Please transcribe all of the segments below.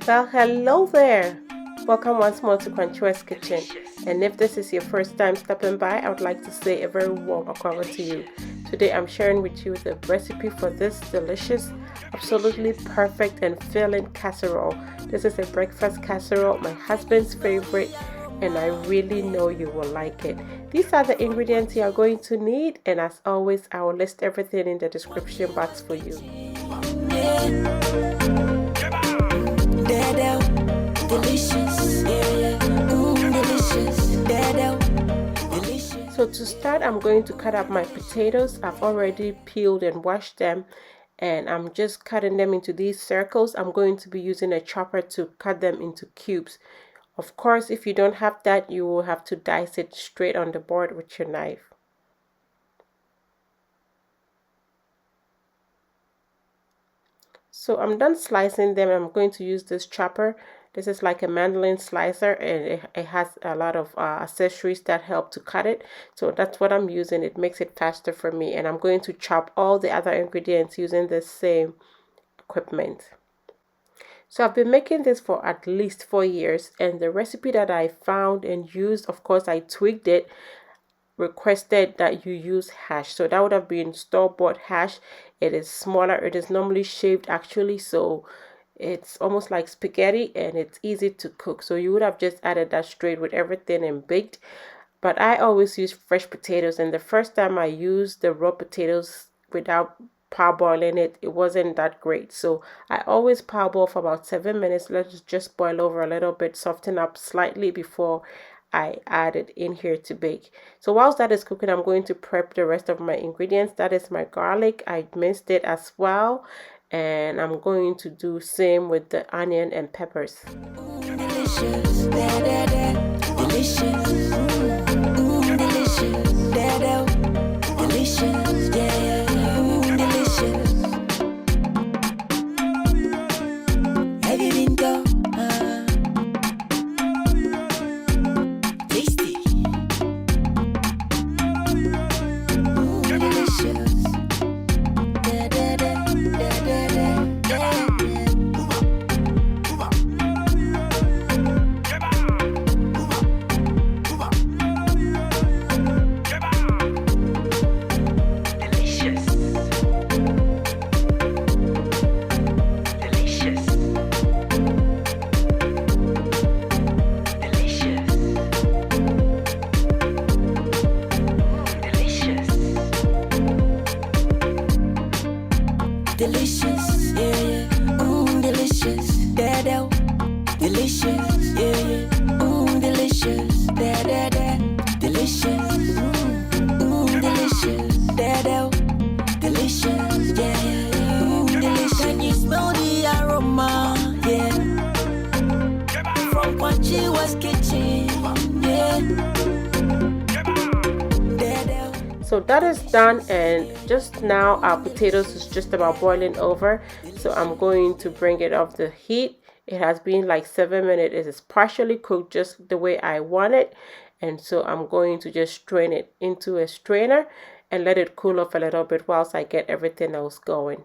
Well, hello there. Welcome once more to Crunchy's Kitchen. And if this is your first time stopping by, I would like to say a very warm welcome to you. Today I'm sharing with you the recipe for this delicious, absolutely perfect and filling casserole. This is a breakfast casserole, my husband's favorite, and I really know you will like it. These are the ingredients you are going to need, and as always, I will list everything in the description box for you. So to start, I'm going to cut up my potatoes. I've already peeled and washed them, and I'm just cutting them into these circles. I'm going to be using a chopper to cut them into cubes. Of course, if you don't have that, you will have to dice it straight on the board with your knife. So I'm done slicing them. I'm going to use this chopper. This is like a mandolin slicer, and it has a lot of accessories that help to cut it. So that's what I'm using. It makes it faster for me. And I'm going to chop all the other ingredients using the same equipment. So I've been making this for at least 4 years, and the recipe that I found and used, of course, I tweaked it, requested that you use hash. So that would have been store-bought hash. It is smaller. It is normally shaved actually, so it's almost like spaghetti and it's easy to cook. So you would have just added that straight with everything and baked. But I always use fresh potatoes, and the first time I used the raw potatoes without parboiling it, it wasn't that great. So I always parboil for about 7 minutes. Let's just boil over a little bit, soften up slightly before I add it in here to bake. So whilst that is cooking, I'm going to prep the rest of my ingredients. That is my garlic. I minced it as well, and I'm going to do same with the onion and peppers. Delicious, delicious, delicious, delicious. Delicious, yeah, delicious, delicious, yeah, delicious, delicious, delicious, delicious, yeah, delicious. Can you smell the aroma, yeah, from Crunchy's kitchen, yeah. So that is done, and just now our potatoes is just about boiling over. So I'm going to bring it off the heat. It has been like 7 minutes. It is partially cooked just the way I want it. And so I'm going to just strain it into a strainer and let it cool off a little bit whilst I get everything else going.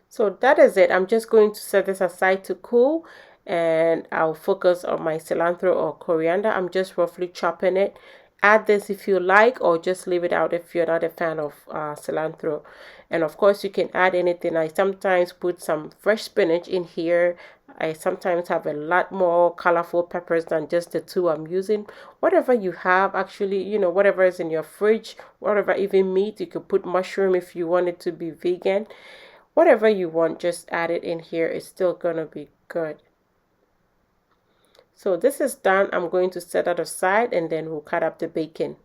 So that is it. I'm just going to set this aside to cool, and I'll focus on my cilantro or coriander. I'm just roughly chopping it. Add this if you like, or just leave it out if you're not a fan of cilantro. And of course, you can add anything. I sometimes put some fresh spinach in here. I sometimes have a lot more colorful peppers than just the two I'm using. Whatever you have, actually, you know, whatever is in your fridge, whatever, even meat. You could put mushroom if you want it to be vegan. Whatever you want, just add it in here. It's still gonna be good. So this is done. I'm going to set that aside, and then we'll cut up the bacon.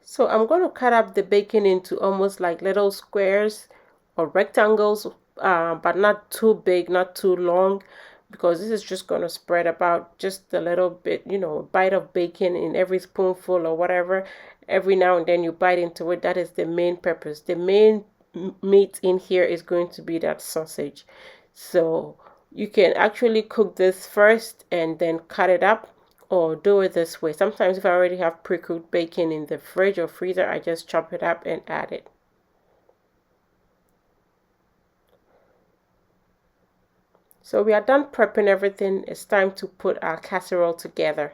So I'm going to cut up the bacon into almost like little squares or rectangles, but not too big, not too long, because this is just going to spread about just a little bit, you know, a bite of bacon in every spoonful or whatever. Every now and then you bite into it. That is the main purpose. The main meat in here is going to be that sausage. So you can actually cook this first and then cut it up, or do it this way. Sometimes if I already have pre-cooked bacon in the fridge or freezer, I just chop it up and add it. So we are done prepping everything. It's time to put our casserole together.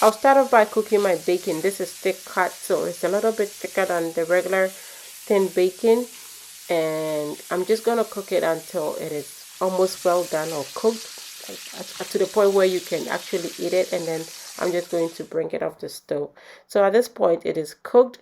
I'll start off by cooking my bacon. This is thick cut, so it's a little bit thicker than the regular thin bacon. And I'm just going to cook it until it is almost well done or cooked, like, to the point where you can actually eat it. And then I'm just going to bring it off the stove. So at this point, it is cooked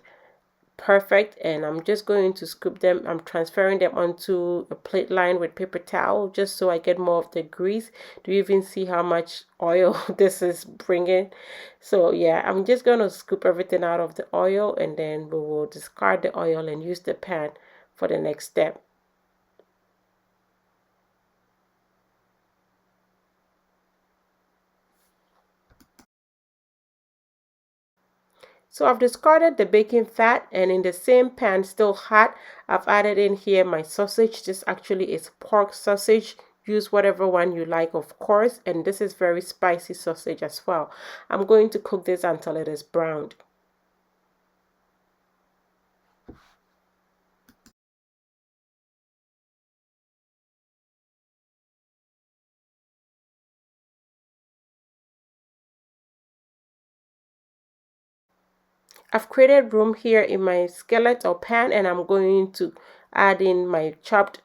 perfect, and I'm just going to scoop them. I'm transferring them onto a plate lined with paper towel just so I get more of the grease. Do you even see how much oil this is bringing? So yeah, I'm just going to scoop everything out of the oil, and then we will discard the oil and use the pan for the next step. So I've discarded the bacon fat, and in the same pan, still hot, I've added in here my sausage. This actually is pork sausage. Use whatever one you like, of course, and this is very spicy sausage as well. I'm going to cook this until it is browned. I've created room here in my skillet or pan, and I'm going to add in my chopped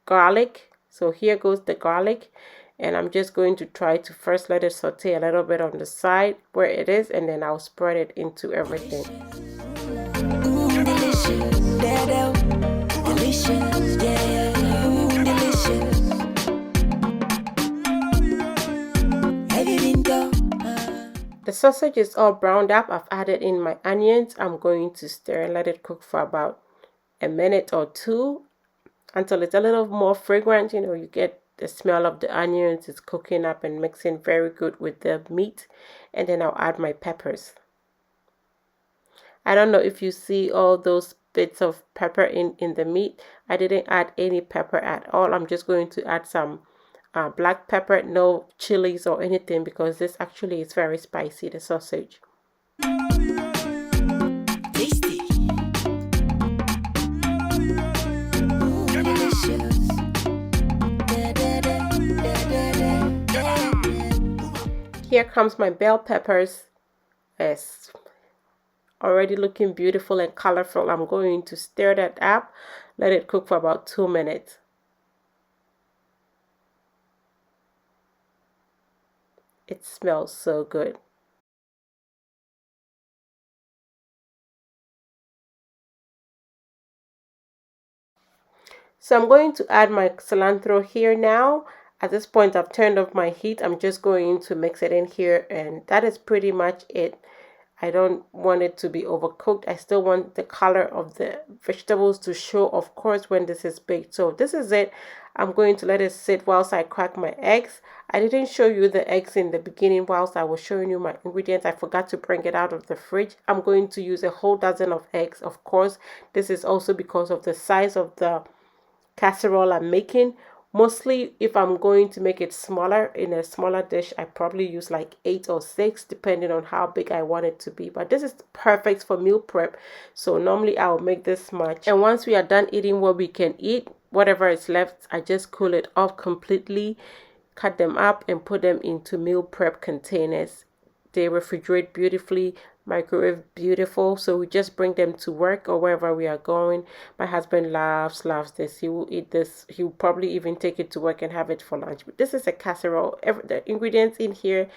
garlic. So here goes the garlic, and I'm just going to try to first let it saute a little bit on the side where it is, and then I'll spread it into everything. The sausage is all browned up. I've added in my onions. I'm going to stir and let it cook for about a minute or two until it's a little more fragrant. You know, you get the smell of the onions. It's cooking up and mixing very good with the meat. And then I'll add my peppers. I don't know if you see all those bits of pepper in the meat. I didn't add any pepper at all. I'm just going to add some black pepper, no chilies or anything, because this actually is very spicy, the sausage. Tasty. Here comes my bell peppers. It's already looking beautiful and colorful. I'm going to stir that up, let it cook for about 2 minutes. It smells so good. So I'm going to add my cilantro here now. At this point, I've turned off my heat. I'm just going to mix it in here, and that is pretty much it. I don't want it to be overcooked. I still want the color of the vegetables to show, of course, when this is baked. So this is it. I'm going to let it sit whilst I crack my eggs. I didn't show you the eggs in the beginning whilst I was showing you my ingredients. I forgot to bring it out of the fridge. I'm going to use a whole dozen of eggs, of course. This is also because of the size of the casserole I'm making. Mostly, if I'm going to make it smaller, in a smaller dish, I probably use like 8 or 6, depending on how big I want it to be. But this is perfect for meal prep. So normally I'll make this much. And once we are done eating what we can eat, whatever is left, I just cool it off completely, cut them up, and put them into meal prep containers. They refrigerate beautifully, microwave beautiful, so we just bring them to work or wherever we are going. My husband loves this. He will eat this. He will probably even take it to work and have it for lunch. But this is a casserole. The ingredients in here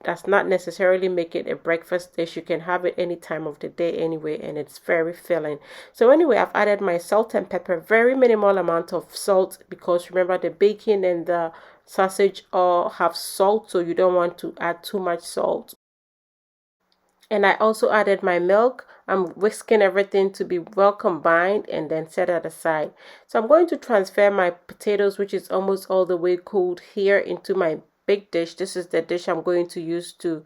does not necessarily make it a breakfast dish. You can have it any time of the day anyway, and it's very filling. So anyway, I've added my salt and pepper, very minimal amount of salt, because remember the bacon and the sausage all have salt, so you don't want to add too much salt. And I also added my milk. I'm whisking everything to be well combined and then set it aside. So I'm going to transfer my potatoes, which is almost all the way cooled, here into my big dish. This is the dish I'm going to use to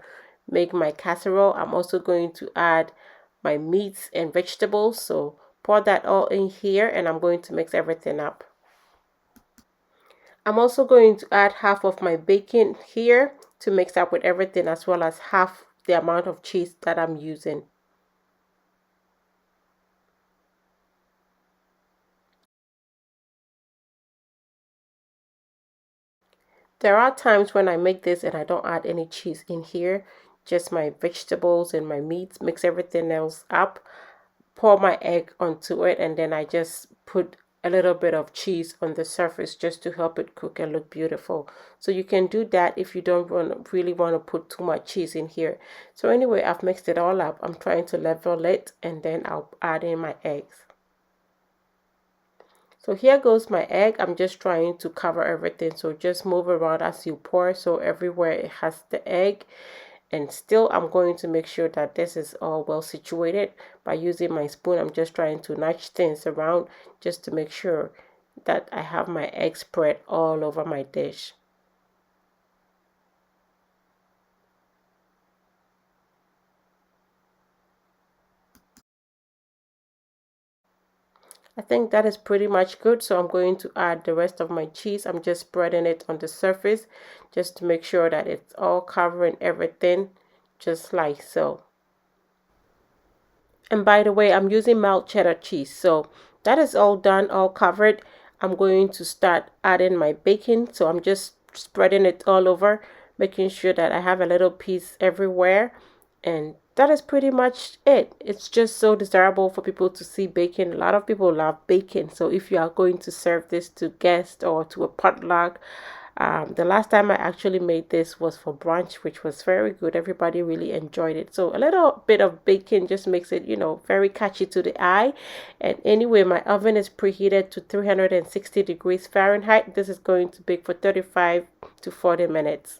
make my casserole. I'm also going to add my meats and vegetables. So pour that all in here, and I'm going to mix everything up. I'm also going to add half of my bacon here to mix up with everything, as well as half the amount of cheese that I'm using. There are times when I make this and I don't add any cheese in here, just my vegetables and my meats, mix everything else up, pour my egg onto it, and then I just put a little bit of cheese on the surface just to help it cook and look beautiful. So you can do that if you don't really want to put too much cheese in here. So anyway, I've mixed it all up. I'm trying to level it, and then I'll add in my eggs. So here goes my egg. I'm just trying to cover everything. So just move around as you pour, so everywhere it has the egg. And still, I'm going to make sure that this is all well situated by using my spoon. I'm just trying to nudge things around just to make sure that I have my egg spread all over my dish. I think that is pretty much good. So I'm going to add the rest of my cheese. I'm just spreading it on the surface just to make sure that it's all covering everything, just like so. And by the way, I'm using mild cheddar cheese. So that is all done, all covered. I'm going to start adding my bacon. So I'm just spreading it all over, making sure that I have a little piece everywhere. And that is pretty much it. It's just so desirable for people to see bacon. A lot of people love bacon. So if you are going to serve this to guests or to a potluck, the last time I actually made this was for brunch, which was very good. Everybody really enjoyed it. So a little bit of bacon just makes it, very catchy to the eye. And anyway, my oven is preheated to 360 degrees Fahrenheit. This is going to bake for 35 to 40 minutes.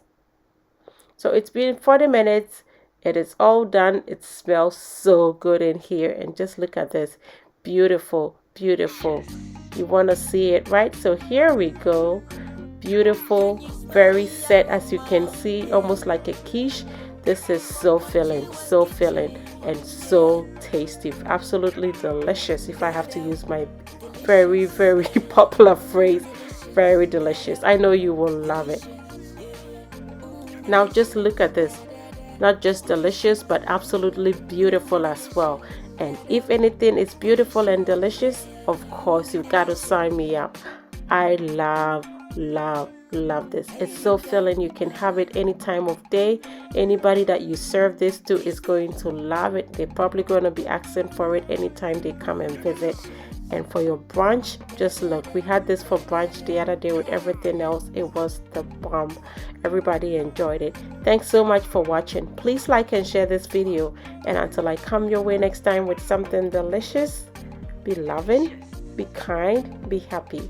So it's been 40 minutes. It is all done. It smells so good in here. And just look at this. Beautiful, beautiful. You want to see it, right? So here we go. Beautiful, very set, as you can see, almost like a quiche. This is so filling, and so tasty. Absolutely delicious, if I have to use my very, very popular phrase. Very delicious. I know you will love it. Now just look at this. Not just delicious, but absolutely beautiful as well. And if anything is beautiful and delicious, of course you've got to sign me up. I love this. It's so filling. You can have it any time of day. Anybody that you serve this to is going to love it. They're probably going to be asking for it anytime they come and visit. And for your brunch, just look, we had this for brunch the other day with everything else. It was the bomb. Everybody enjoyed it. Thanks so much for watching. Please like and share this video. And until I come your way next time with something delicious, be loving, be kind, be happy.